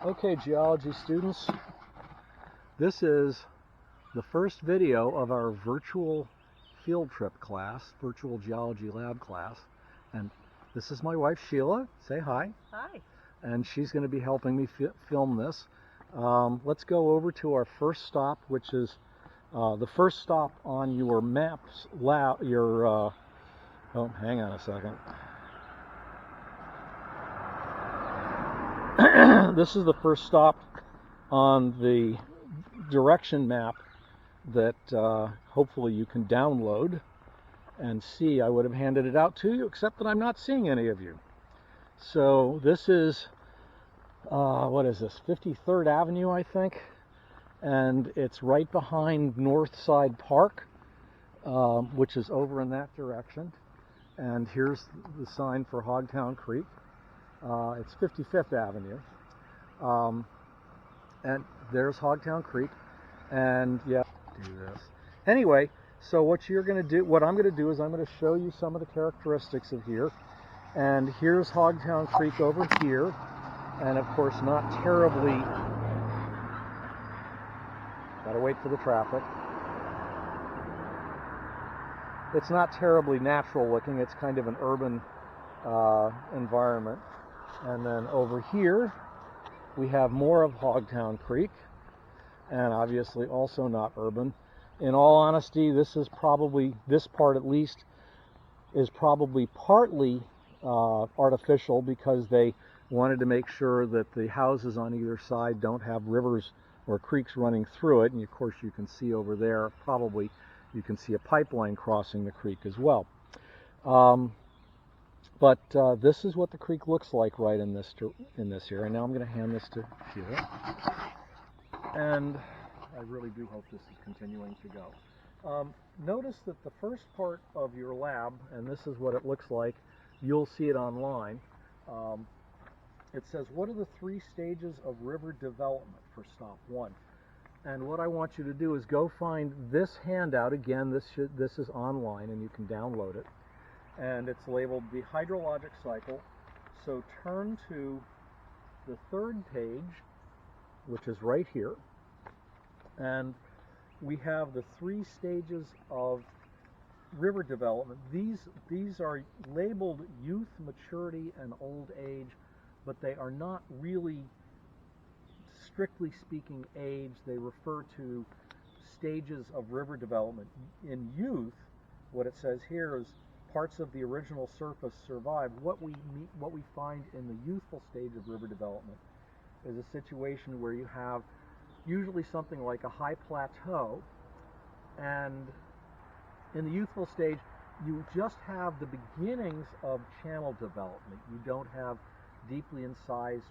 Okay, geology students, this is the first video of our virtual field trip class, virtual geology lab class. And this is my wife, Sheila. Say hi. Hi. And she's going to be helping me film this. Let's go over to our first stop, which is the first stop on your maps, oh, hang on a second. This is the first stop on the direction map that hopefully you can download and see. I would have handed it out to you, except that I'm not seeing any of you. So this is, what is this, 53rd Avenue, I think, and it's right behind Northside Park, which is over in that direction. And here's the sign for Hogtown Creek. It's 55th Avenue, and there's Hogtown Creek, and yeah, do this. Anyway, so what I'm going to do is I'm going to show you some of the characteristics of here, and here's Hogtown Creek over here, and of course not terribly, gotta wait for the traffic. It's not terribly natural looking, it's kind of an urban environment. And then over here we have more of Hogtown Creek, and obviously also not urban. In all honesty, this part at least is probably partly artificial, because they wanted to make sure that the houses on either side don't have rivers or creeks running through it. And of course you can see over there, probably you can see a pipeline crossing the creek as well. But this is what the creek looks like right in this area. Now I'm going to hand this to Sheila, and I really do hope this is continuing to go. Notice that the first part of your lab, and this is what it looks like, you'll see it online. It says, what are the 3 stages of river development for stop 1? And what I want you to do is go find this handout. Again, this is online and you can download it. And it's labeled the hydrologic cycle. So turn to the 3rd page, which is right here. And we have the 3 stages of river development. These are labeled youth, maturity, and old age, but they are not really, strictly speaking, age. They refer to stages of river development. In youth, what it says here is parts of the original surface survive. What we find in the youthful stage of river development is a situation where you have usually something like a high plateau, and in the youthful stage you just have the beginnings of channel development. You don't have deeply incised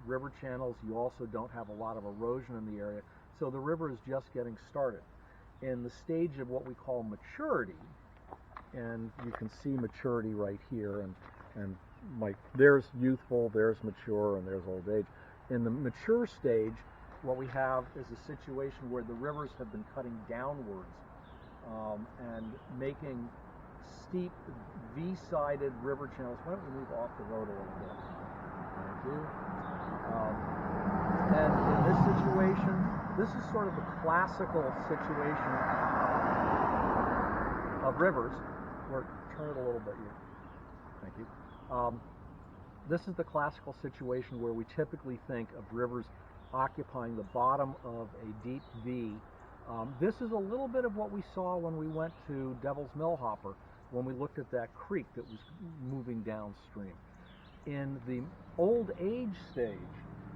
river channels. You also don't have a lot of erosion in the area, so the river is just getting started. In the stage of what we call maturity, and you can see maturity right here, and there's youthful, there's mature, and there's old age. In the mature stage, what we have is a situation where the rivers have been cutting downwards and making steep V-sided river channels. Why don't we move off the road a little bit? Thank you. And in this situation, this is sort of the classical situation of rivers. Turn it a little bit here. Thank you. This is the classical situation where we typically think of rivers occupying the bottom of a deep V. This is a little bit of what we saw when we went to Devil's Millhopper, when we looked at that creek that was moving downstream. In the old age stage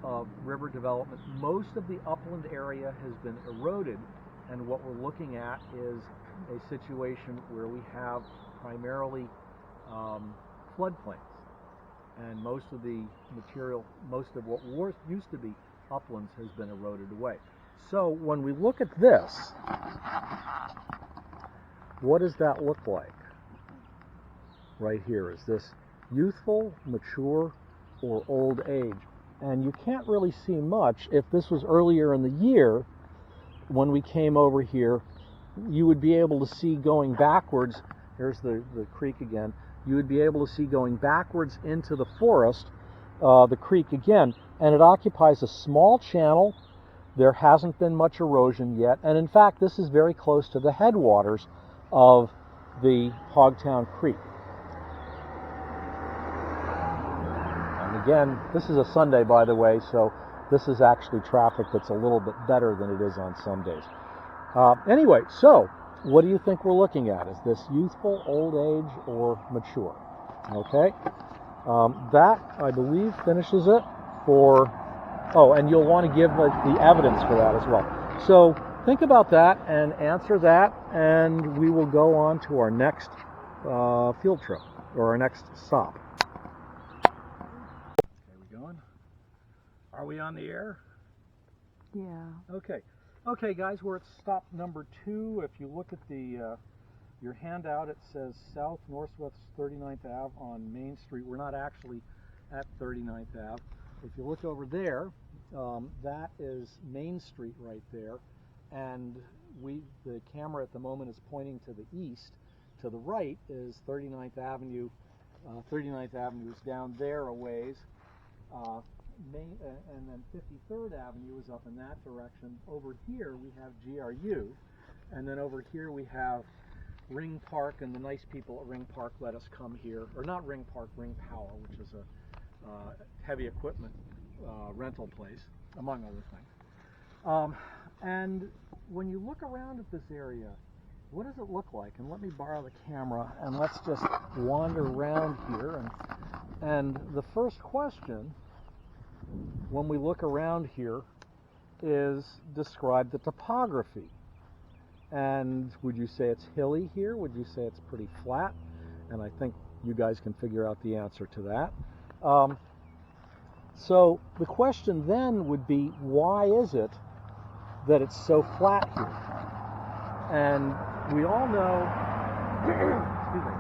of river development, most of the upland area has been eroded, and what we're looking at is a situation where we have primarily floodplains, and most of what used to be uplands has been eroded away. So when we look at this, what does that look like? Right here, is this youthful, mature, or old age? And you can't really see much. If this was earlier in the year, when we came over here, you would be able to see going backwards. Here's the creek again. You would be able to see going backwards into the forest the creek again, and it occupies a small channel. There hasn't been much erosion yet, and in fact this is very close to the headwaters of the Hogtown Creek. And again, this is a Sunday, by the way, so this is actually traffic that's a little bit better than it is on some days. Anyway, so what do you think we're looking at? Is this youthful, old age, or mature? Okay, that I believe finishes it for. Oh, and you'll want to give the evidence for that as well. So think about that and answer that, and we will go on to our next field trip, or our next stop. Okay, we going? Are we on the air? Yeah. Okay. Okay, guys, we're at stop number 2. If you look at the your handout, it says South Northwest 39th Ave on Main Street. We're not actually at 39th Ave. If you look over there, that is Main Street right there, and the camera at the moment is pointing to the east. To the right is 39th Avenue. 39th Avenue is down there a ways, and then 53rd Avenue is up in that direction. Over here we have GRU, and then over here we have Ring Park, and the nice people at Ring Park let us come here, or not Ring Park, Ring Power, which is a heavy equipment rental place, among other things. And when you look around at this area, what does it look like? And let me borrow the camera, and let's just wander around here. And the first question, when we look around here, is describe the topography. And would you say it's hilly here? Would you say it's pretty flat? And I think you guys can figure out the answer to that. So the question then would be, why is it that it's so flat here? And we all know, excuse me,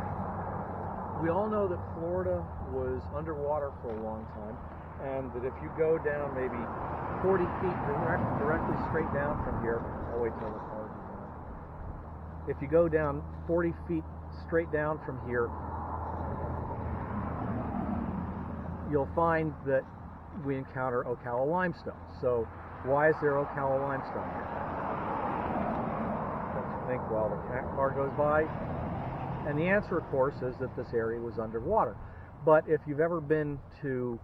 we all know that Florida was underwater for a long time, and that if you go down maybe 40 feet directly straight down from here, I'll wait till the car is on. If you go down 40 feet straight down from here, you'll find that we encounter Ocala limestone. So why is there Ocala limestone here? Don't you think while the car goes by? And the answer, of course, is that this area was underwater. But if you've ever been to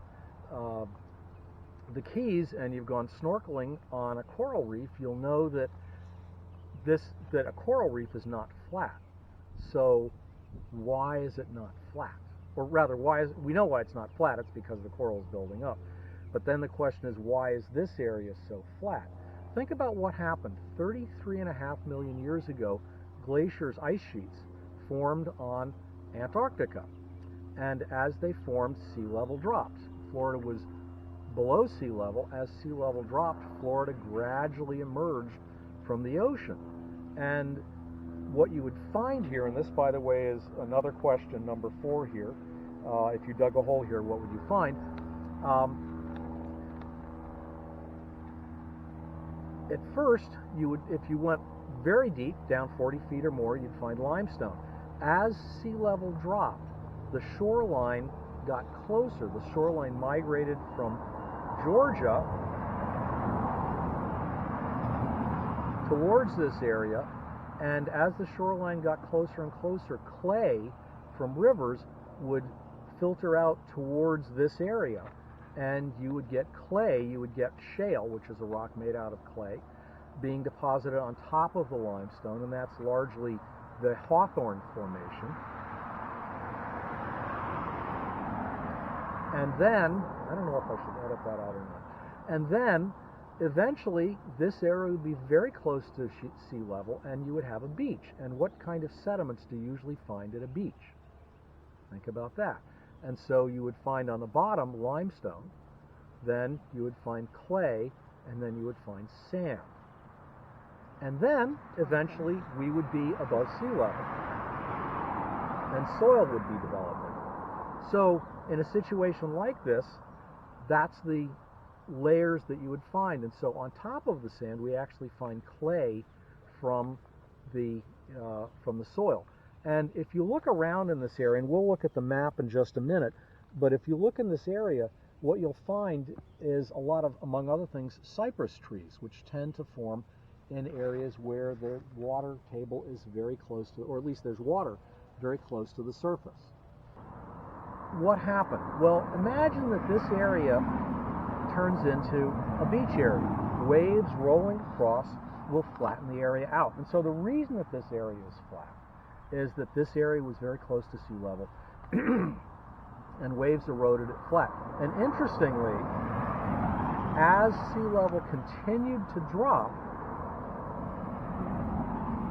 the Keys and you've gone snorkeling on a coral reef, you'll know that a coral reef is not flat. So why is it not flat? Or rather, we know why it's not flat. It's because the coral is building up. But then the question is, why is this area so flat? Think about what happened 33.5 million years ago. Glaciers, ice sheets, formed on Antarctica. And as they formed, sea level dropped. Florida was below sea level. As sea level dropped, Florida gradually emerged from the ocean. And what you would find here, and this, by the way, is another question, number 4 here. If you dug a hole here, what would you find? At first, if you went very deep, down 40 feet or more, you'd find limestone. As sea level dropped, the shoreline got closer. The shoreline migrated from Georgia towards this area, and as the shoreline got closer and closer, clay from rivers would filter out towards this area, and you would get clay, you would get shale, which is a rock made out of clay, being deposited on top of the limestone, and that's largely the Hawthorne Formation. And then, I don't know if I should edit that out or not, and then eventually this area would be very close to sea level, and you would have a beach. And what kind of sediments do you usually find at a beach? Think about that. And so you would find on the bottom limestone, then you would find clay, and then you would find sand. And then eventually we would be above sea level, and soil would be developing. So in a situation like this, that's the layers that you would find. And so on top of the sand, we actually find clay from the soil. And if you look around in this area, and we'll look at the map in just a minute, but if you look in this area, what you'll find is a lot of, among other things, cypress trees, which tend to form in areas where the water table is very close to, or at least there's water very close to the surface. What happened? Well, imagine that this area turns into a beach area. Waves rolling across will flatten the area out. And so the reason that this area is flat is that this area was very close to sea level and waves eroded it flat. And interestingly, as sea level continued to drop,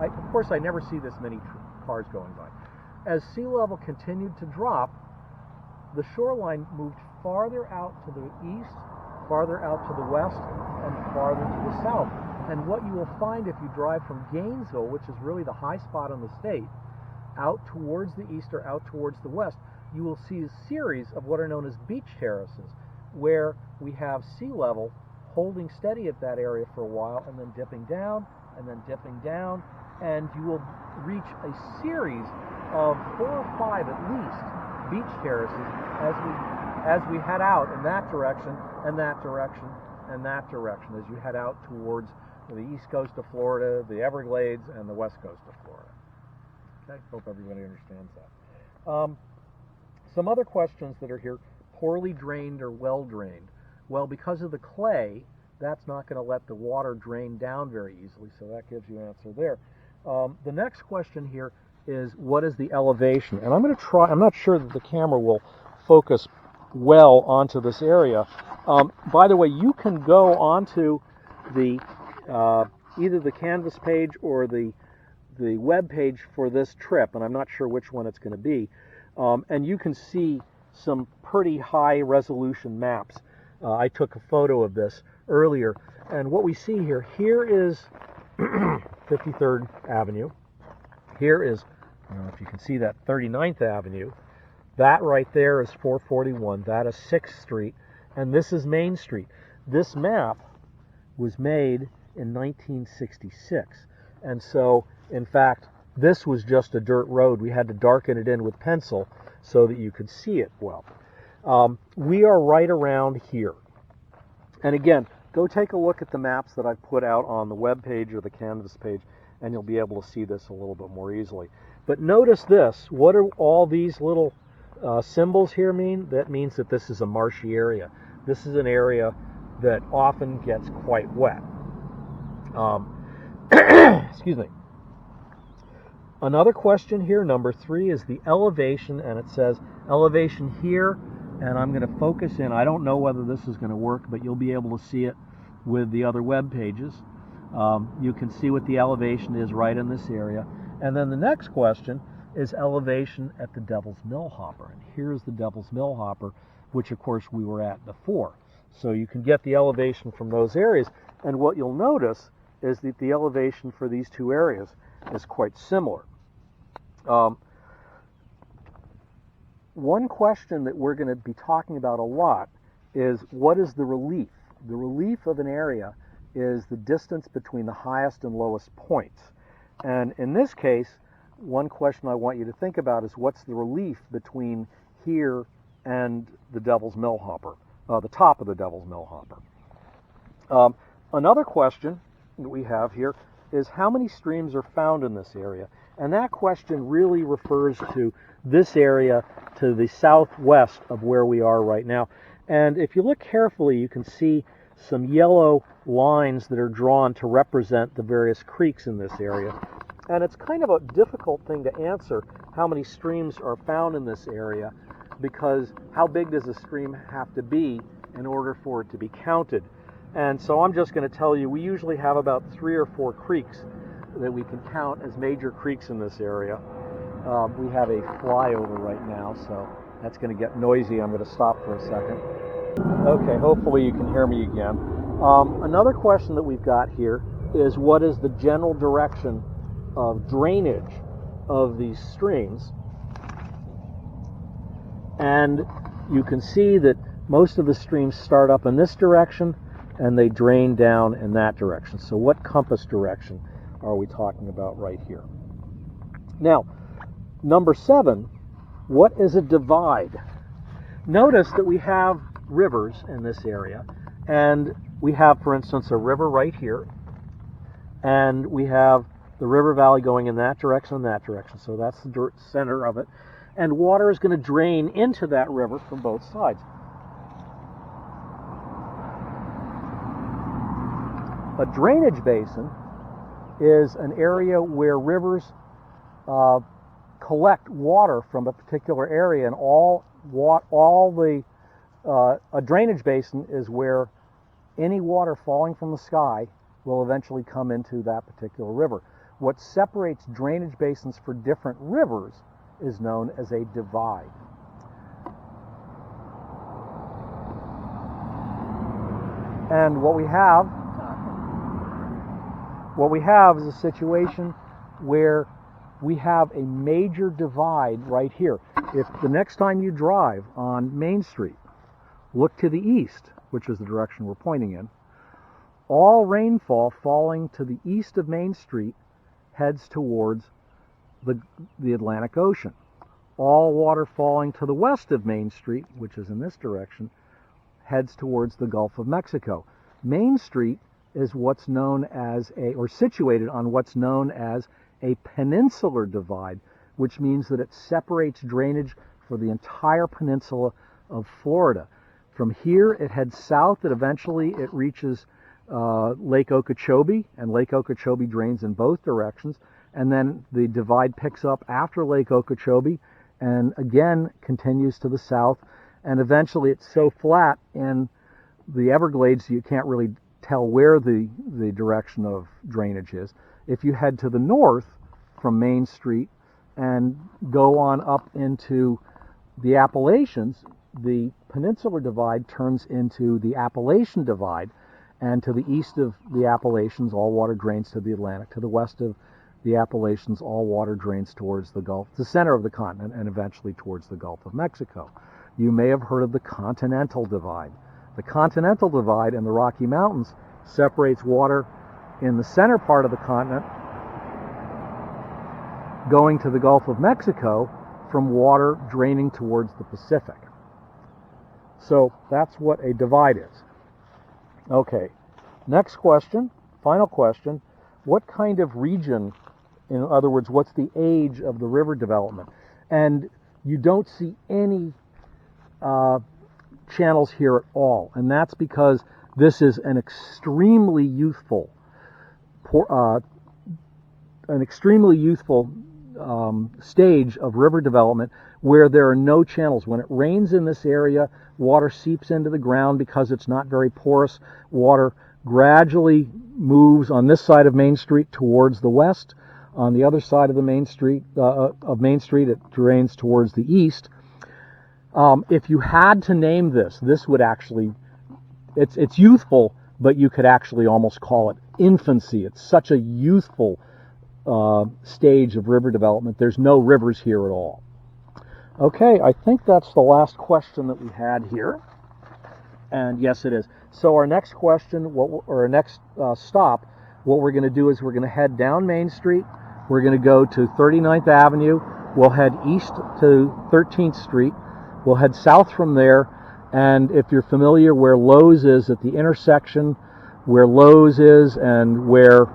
of course I never see this many cars going by. As sea level continued to drop, the shoreline moved farther out to the east, farther out to the west, and farther to the south. And what you will find if you drive from Gainesville, which is really the high spot in the state, out towards the east or out towards the west, you will see a series of what are known as beach terraces, where we have sea level holding steady at that area for a while and then dipping down, and you will reach a series of 4 or 5 at least beach terraces as we head out in that direction and that direction and that direction, as you head out towards the east coast of Florida, the Everglades, and the west coast of Florida. Okay, hope everybody understands that. Some other questions that are here: poorly drained or well drained? Well, because of the clay, that's not going to let the water drain down very easily, so that gives you an answer there. The next question here is, what is the elevation? And I'm going to try, I'm not sure that the camera will focus well onto this area. By the way, you can go onto the either the Canvas page or the web page for this trip, and I'm not sure which one it's going to be, and you can see some pretty high resolution maps. I took a photo of this earlier, and what we see here is 53rd Avenue. Here is, I don't know if you can see that, 39th Avenue. That right there is 441. That is 6th Street, and this is Main Street. This map was made in 1966, and so, in fact, this was just a dirt road. We had to darken it in with pencil so that you could see it well. We are right around here. And again, go take a look at the maps that I've put out on the web page or the Canvas page, and you'll be able to see this a little bit more easily. But notice this. What do all these little symbols here mean? That means that this is a marshy area. This is an area that often gets quite wet. Excuse me. Another question here, number 3, is the elevation, and it says elevation here, and I'm going to focus in. I don't know whether this is going to work, but you'll be able to see it with the other web pages. You can see what the elevation is right in this area. And then the next question is elevation at the Devil's Mill Hopper. And here's the Devil's Mill Hopper, which of course we were at before. So you can get the elevation from those areas. And what you'll notice is that the elevation for these two areas is quite similar. One question that we're going to be talking about a lot is, what is the relief? The relief of an area is the distance between the highest and lowest points. And in this case, one question I want you to think about is, what's the relief between here and the Devil's Mill Hopper, the top of the Devil's Mill Hopper? Another question that we have here is, how many streams are found in this area? And that question really refers to this area to the southwest of where we are right now. And if you look carefully, you can see some yellow lines that are drawn to represent the various creeks in this area. And it's kind of a difficult thing to answer, how many streams are found in this area, because how big does a stream have to be in order for it to be counted? And so I'm just going to tell you, we usually have about 3 or 4 creeks that we can count as major creeks in this area. We have a flyover right now, so that's going to get noisy. I'm going to stop for a second. Okay, hopefully you can hear me again. Another question that we've got here is, what is the general direction of drainage of these streams? And you can see that most of the streams start up in this direction and they drain down in that direction. So what compass direction are we talking about right here? Now, number 7, what is a divide? Notice that we have rivers in this area. And we have, for instance, a river right here. And we have the river valley going in that direction and that direction. So that's the center of it. And water is going to drain into that river from both sides. A drainage basin is an area where rivers collect water from a particular area, and a drainage basin is where any water falling from the sky will eventually come into that particular river. What separates drainage basins for different rivers is known as a divide. And what we have is a situation where we have a major divide right here. If the next time you drive on Main Street, look to the east, which is the direction we're pointing in, all rainfall falling to the east of Main Street heads towards the Atlantic Ocean. All water falling to the west of Main Street, which is in this direction, heads towards the Gulf of Mexico. Main Street is what's known as situated on what's known as a peninsular divide, which means that it separates drainage for the entire peninsula of Florida. From here, it heads south, and eventually it reaches Lake Okeechobee, and Lake Okeechobee drains in both directions, and then the divide picks up after Lake Okeechobee and again continues to the south, and eventually it's so flat in the Everglades you can't really tell where the direction of drainage is. If you head to the north from Main Street and go on up into the Appalachians, the peninsular divide turns into the Appalachian divide, and to the east of the Appalachians, all water drains to the Atlantic. To the west of the Appalachians, all water drains towards the Gulf, the center of the continent, and eventually towards the Gulf of Mexico. You may have heard of the Continental Divide. The Continental Divide in the Rocky Mountains separates water in the center part of the continent going to the Gulf of Mexico from water draining towards the Pacific. So that's what a divide is. Okay, next question, final question. What kind of region, in other words, what's the age of the river development? And you don't see any channels here at all, and that's because this is an extremely youthful stage of river development where there are no channels. When it rains in this area, water seeps into the ground because it's not very porous. Water gradually moves on this side of Main Street towards the west. On the other side of the Main Street, it drains towards the east. If you had to name this would actually, it's youthful, but you could actually almost call it infancy. It's such a youthful stage of river development. There's no rivers here at all. Okay, I think that's the last question that we had here. And yes, it is. So our next question, our next stop, what we're going to do is we're going to head down Main Street. We're going to go to 39th Avenue. We'll head east to 13th Street. We'll head south from there. And if you're familiar where Lowe's is, at the intersection where Lowe's is and where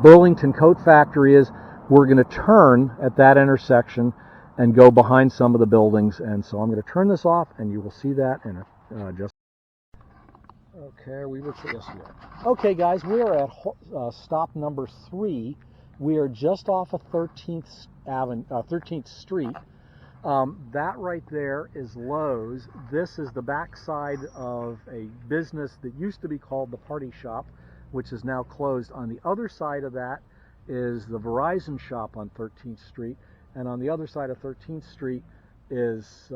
Burlington Coat Factory is, we're going to turn at that intersection and go behind some of the buildings. And so I'm going to turn this off, and you will see that in just. Okay, we were yes, we are. Okay, guys, we are at stop number 3. We are just off of 13th Street. That right there is Lowe's. This is the backside of a business that used to be called the Party Shop, which is now closed. On the other side of that is the Verizon shop on 13th Street, and on the other side of 13th Street is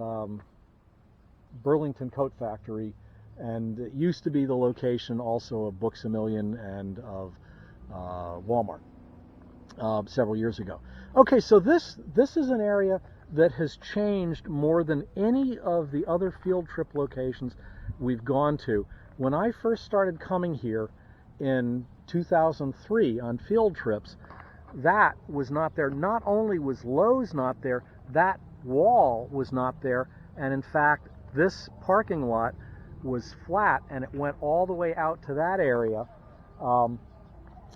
Burlington Coat Factory, and it used to be the location also of Books A Million and of Walmart several years ago. Okay, so this is an area that has changed more than any of the other field trip locations we've gone to. When I first started coming here in 2003 on field trips, that was not there. Not only was Lowe's not there, that wall was not there, and in fact this parking lot was flat, and it went all the way out to that area.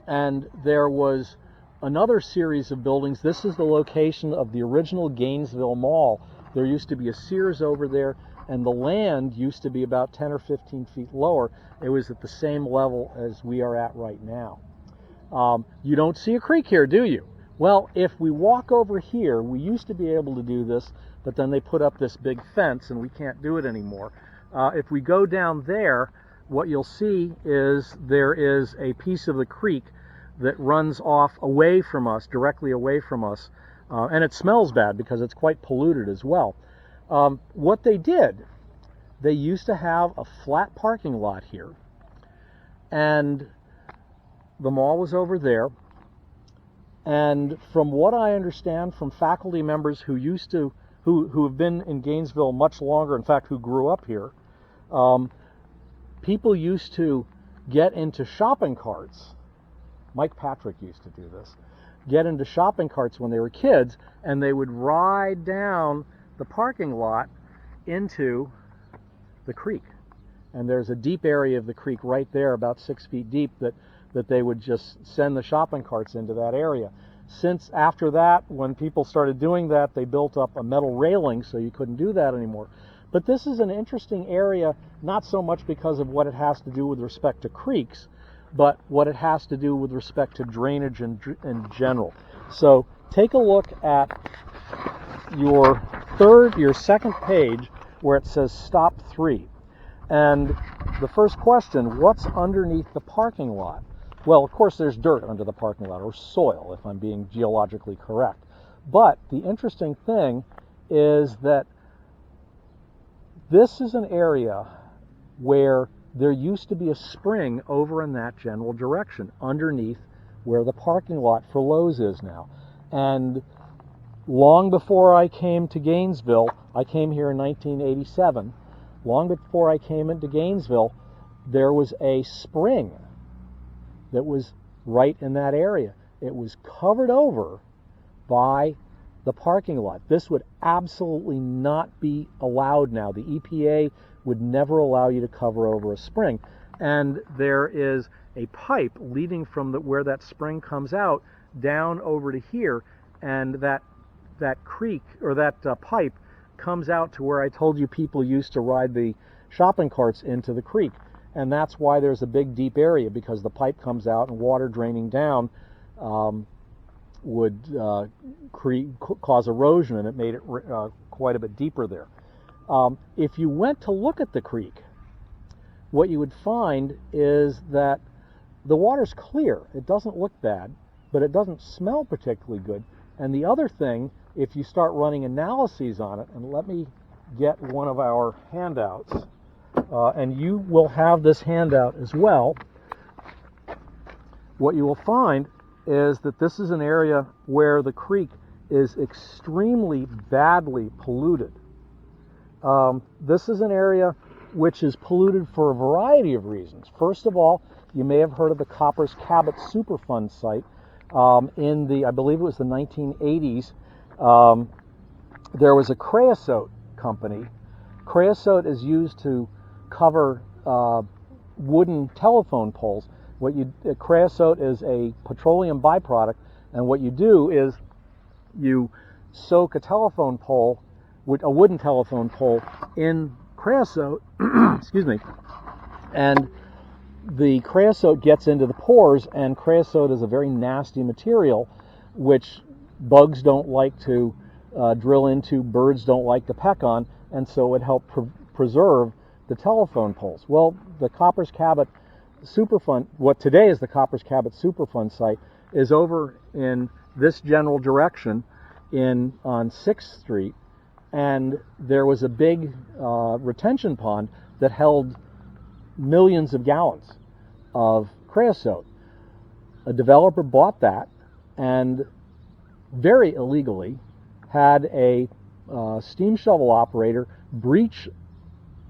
And there was another series of buildings. This is the location of the original Gainesville Mall. There used to be a Sears over there, and the land used to be about 10 or 15 feet lower. It was at the same level as we are at right now. You don't see a creek here, do you? Well, if we walk over here, we used to be able to do this, but then they put up this big fence and we can't do it anymore. If we go down there, what you'll see is there is a piece of the creek that runs off away from us, directly away from us, and it smells bad because it's quite polluted as well. What they did, they used to have a flat parking lot here, and the mall was over there. And from what I understand from faculty members who have been in Gainesville much longer, in fact, who grew up here, people used to get into shopping carts. Mike Patrick used to do this. Get into shopping carts when they were kids, and they would ride down the parking lot into the creek. And there's a deep area of the creek right there, about 6 feet deep, that they would just send the shopping carts into that area. Since after that, when people started doing that, they built up a metal railing so you couldn't do that anymore. But this is an interesting area, not so much because of what it has to do with respect to creeks, but what it has to do with respect to drainage in general. So take a look at your second page where it says stop 3. And the first question, what's underneath the parking lot? Well, of course, there's dirt under the parking lot, or soil, if I'm being geologically correct. But the interesting thing is that this is an area where there used to be a spring over in that general direction, underneath where the parking lot for Lowe's is now. And long before I came to Gainesville, I came here in 1987, long before I came into Gainesville, there was a spring that was right in that area. It was covered over by the parking lot. This would absolutely not be allowed now. The EPA would never allow you to cover over a spring. And there is a pipe leading from where that spring comes out down over to here, and that creek, or that pipe, comes out to where I told you people used to ride the shopping carts into the creek. And that's why there's a big deep area, because the pipe comes out and water draining down would cause erosion, and it made it quite a bit deeper there. If you went to look at the creek, what you would find is that the water's clear. It doesn't look bad, but it doesn't smell particularly good. And the other thing, if you start running analyses on it, and let me get one of our handouts, and you will have this handout as well, what you will find is that this is an area where the creek is extremely badly polluted. This is an area which is polluted for a variety of reasons. First of all, you may have heard of the Coppers Cabot Superfund site. In the, I believe it was the 1980s, there was a creosote company. Creosote is used to cover wooden telephone poles. Creosote is a petroleum byproduct, and what you do is you soak a telephone pole, a wooden telephone pole, in creosote, excuse me, and the creosote gets into the pores, and creosote is a very nasty material which bugs don't like to drill into, birds don't like to peck on, and so it helped preserve the telephone poles. Well, the Coppers Cabot Superfund, what today is the Coppers Cabot Superfund site, is over in this general direction on 6th Street, and there was a big retention pond that held millions of gallons of creosote. A developer bought that and very illegally had a steam shovel operator breach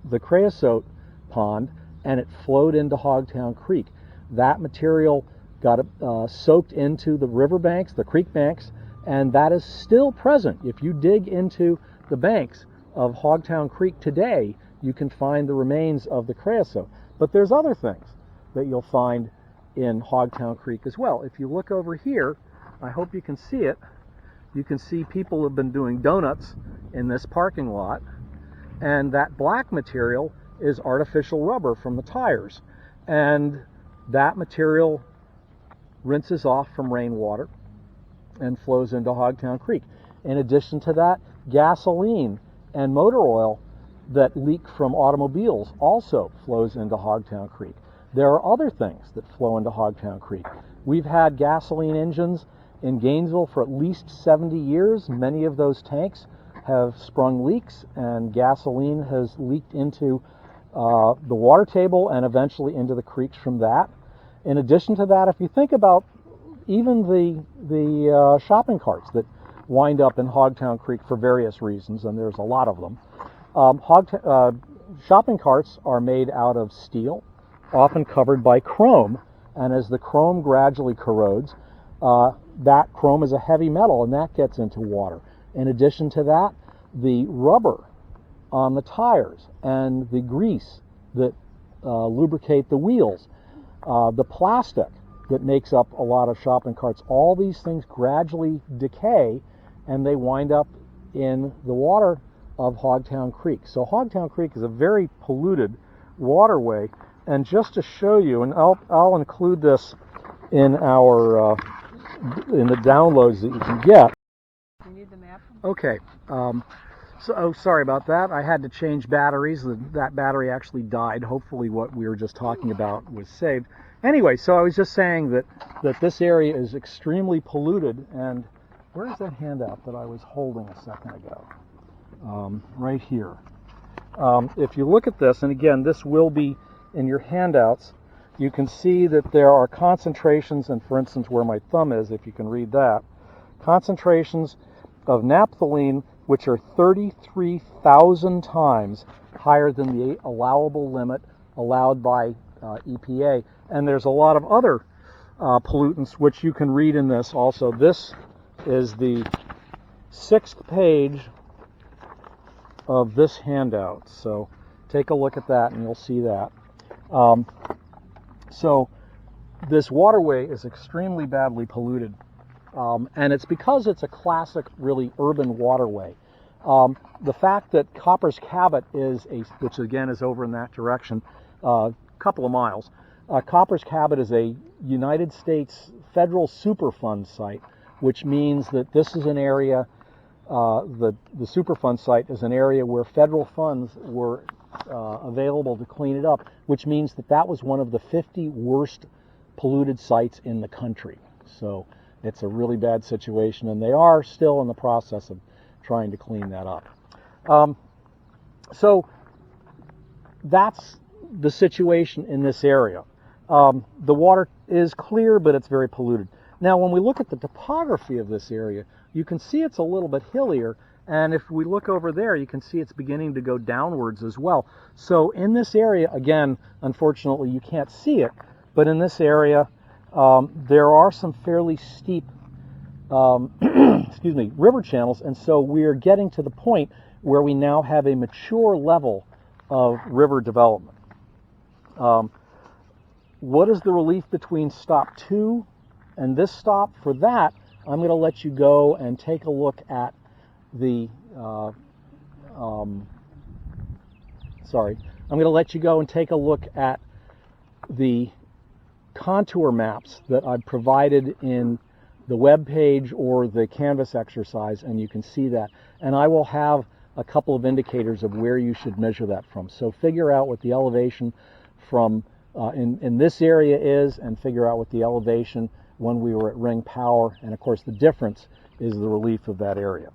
the creosote pond, and it flowed into Hogtown Creek. That material got soaked into the riverbanks, the creek banks, and that is still present. If you dig into the banks of Hogtown Creek today, you can find the remains of the creosote. But there's other things that you'll find in Hogtown Creek as well. If you look over here, I hope you can see it. You can see people have been doing donuts in this parking lot, and that black material is artificial rubber from the tires, and that material rinses off from rainwater and flows into Hogtown Creek. In addition to that, gasoline and motor oil that leak from automobiles also flows into Hogtown Creek. There are other things that flow into Hogtown Creek. We've had gasoline engines in Gainesville for at least 70 years. Many of those tanks have sprung leaks, and gasoline has leaked into the water table and eventually into the creeks from that. In addition to that, if you think about even the shopping carts that wind up in Hogtown Creek for various reasons, and there's a lot of them, shopping carts are made out of steel, often covered by chrome, and as the chrome gradually corrodes, that chrome is a heavy metal, and that gets into water. In addition to that, the rubber on the tires and the grease that lubricate the wheels, the plastic that makes up a lot of shopping carts, all these things gradually decay, and they wind up in the water of Hogtown Creek. So Hogtown Creek is a very polluted waterway, and just to show you, and I'll include this in our in the downloads that you can get. You need the map? Okay. So sorry about that. I had to change batteries. That battery actually died. Hopefully what we were just talking about was saved. Anyway, so I was just saying that this area is extremely polluted. And where's that handout that I was holding a second ago? Right here. If you look at this, and again, this will be in your handouts, you can see that there are concentrations, and for instance where my thumb is, if you can read that, concentrations of naphthalene which are 33,000 times higher than the allowable limit allowed by EPA. And there's a lot of other pollutants which you can read in this also. This is the 6th page of this handout, so take a look at that and you'll see that. So this waterway is extremely badly polluted, and it's because it's a classic, really urban waterway. The fact that Copper's Cabot is which again is over in that direction, a couple of miles. Copper's Cabot is a United States federal Superfund site, which means that this is an area, the Superfund site is an area where federal funds were available to clean it up, which means that was one of the 50 worst polluted sites in the country. So it's a really bad situation, and they are still in the process of trying to clean that up. So that's the situation in this area. The water is clear, but it's very polluted. Now, when we look at the topography of this area, you can see it's a little bit hillier, and if we look over there, you can see it's beginning to go downwards as well. So in this area, again, unfortunately, you can't see it, but in this area, there are some fairly steep excuse me, river channels, and so we are getting to the point where we now have a mature level of river development. What is the relief between stop 2 and this stop? For that, I'm going to let you go and take a look at the I'm going to let you go and take a look at the contour maps that I've provided in the web page or the Canvas exercise, and you can see that. And I will have a couple of indicators of where you should measure that from. So figure out what the elevation from in this area is, and figure out what the elevation when we were at ring power, and of course the difference is the relief of that area.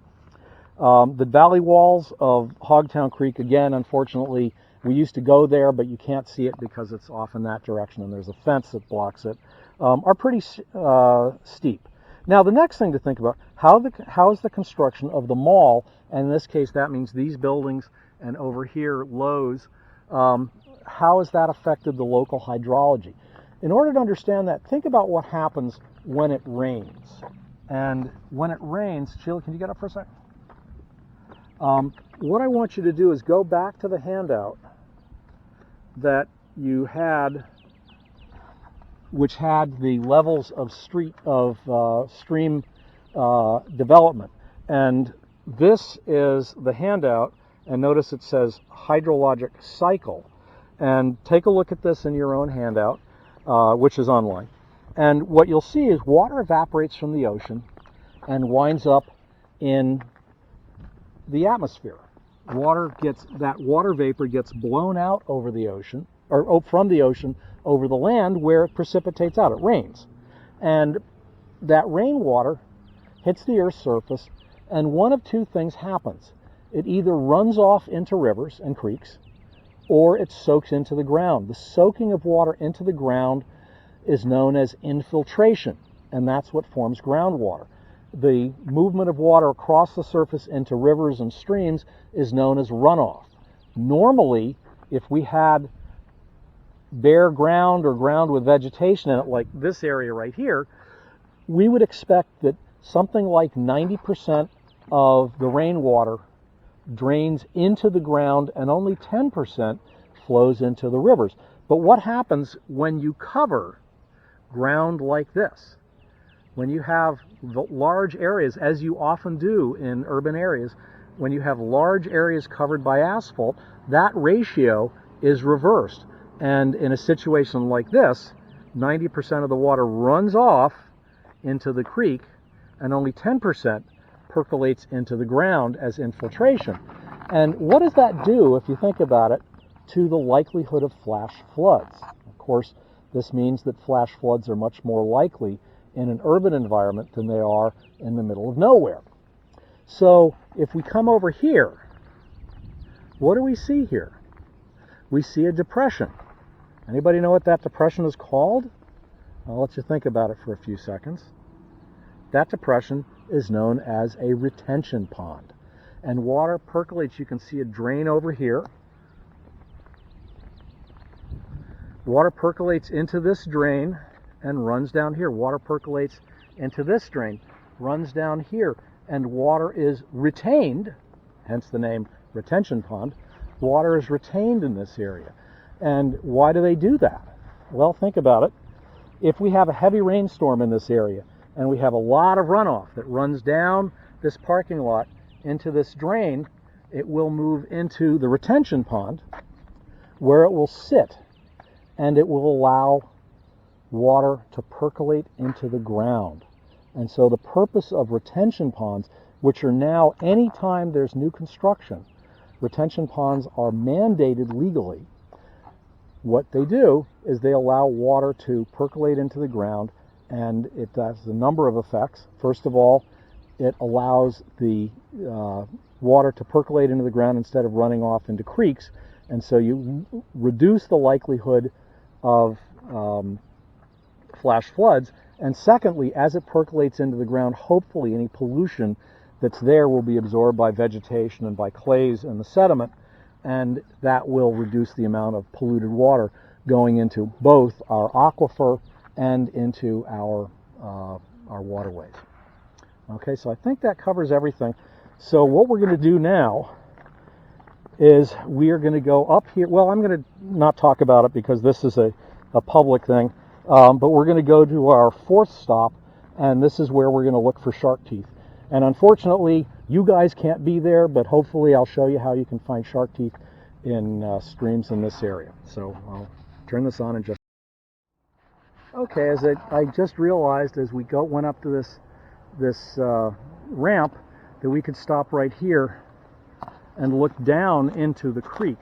The valley walls of Hogtown Creek, again, unfortunately, we used to go there, but you can't see it because it's off in that direction and there's a fence that blocks it, are pretty steep. Now, the next thing to think about, how is the construction of the mall, and in this case that means these buildings and over here Lowe's, how has that affected the local hydrology? In order to understand that, think about what happens when it rains. And when it rains, Sheila, can you get up for a second? What I want you to do is go back to the handout that you had, which had the levels of stream development. And this is the handout, and notice it says hydrologic cycle. And take a look at this in your own handout, which is online. And what you'll see is water evaporates from the ocean and winds up in the atmosphere. That water vapor gets blown out over the ocean, or from the ocean over the land, where it precipitates out. It rains. And that rainwater hits the Earth's surface, and one of two things happens. It either runs off into rivers and creeks, or it soaks into the ground. The soaking of water into the ground is known as infiltration, and that's what forms groundwater. The movement of water across the surface into rivers and streams is known as runoff. Normally, if we had bare ground or ground with vegetation in it, like this area right here, we would expect that something like 90% of the rainwater drains into the ground and only 10% flows into the rivers. But what happens when you cover ground like this? When you have large areas, as you often do in urban areas, when you have large areas covered by asphalt, that ratio is reversed. And in a situation like this, 90% of the water runs off into the creek and only 10% percolates into the ground as infiltration. And what does that do, if you think about it, to the likelihood of flash floods? Of course, this means that flash floods are much more likely in an urban environment than they are in the middle of nowhere. So if we come over here, what do we see here? We see a depression. Anybody know what that depression is called? I'll let you think about it for a few seconds. That depression is known as a retention pond. And water percolates. You can see a drain over here. Water percolates into this drain and runs down here. Water percolates into this drain, runs down here, and water is retained, hence the name retention pond. Water is retained in this area. And why do they do that? Well, think about it. If we have a heavy rainstorm in this area and we have a lot of runoff that runs down this parking lot into this drain, it will move into the retention pond, where it will sit, and it will allow water to percolate into the ground. And so the purpose of retention ponds, which are now, anytime there's new construction, retention ponds are mandated legally. What they do is they allow water to percolate into the ground, and it has a number of effects. First of all, it allows the water to percolate into the ground instead of running off into creeks, and so you reduce the likelihood of flash floods. And secondly, as it percolates into the ground, hopefully any pollution that's there will be absorbed by vegetation and by clays and the sediment, and that will reduce the amount of polluted water going into both our aquifer and into our waterways. Okay, so I think that covers everything. So what we're going to do now is we are going to go up here. Well, I'm going to not talk about it because this is a public thing, but we're going to go to our fourth stop, and this is where we're going to look for shark teeth. And unfortunately, you guys can't be there, but hopefully I'll show you how you can find shark teeth in streams in this area. So I'll turn this on in just. Okay, as I just realized as we went up to this ramp that we could stop right here and look down into the creek.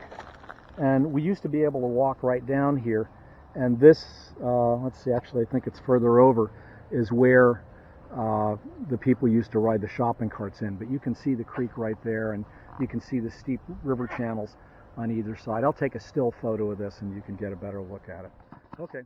And we used to be able to walk right down here. And this, let's see, actually I think it's further over, is where the people used to ride the shopping carts in. But you can see the creek right there, and you can see the steep river channels on either side. I'll take a still photo of this and you can get a better look at it. Okay.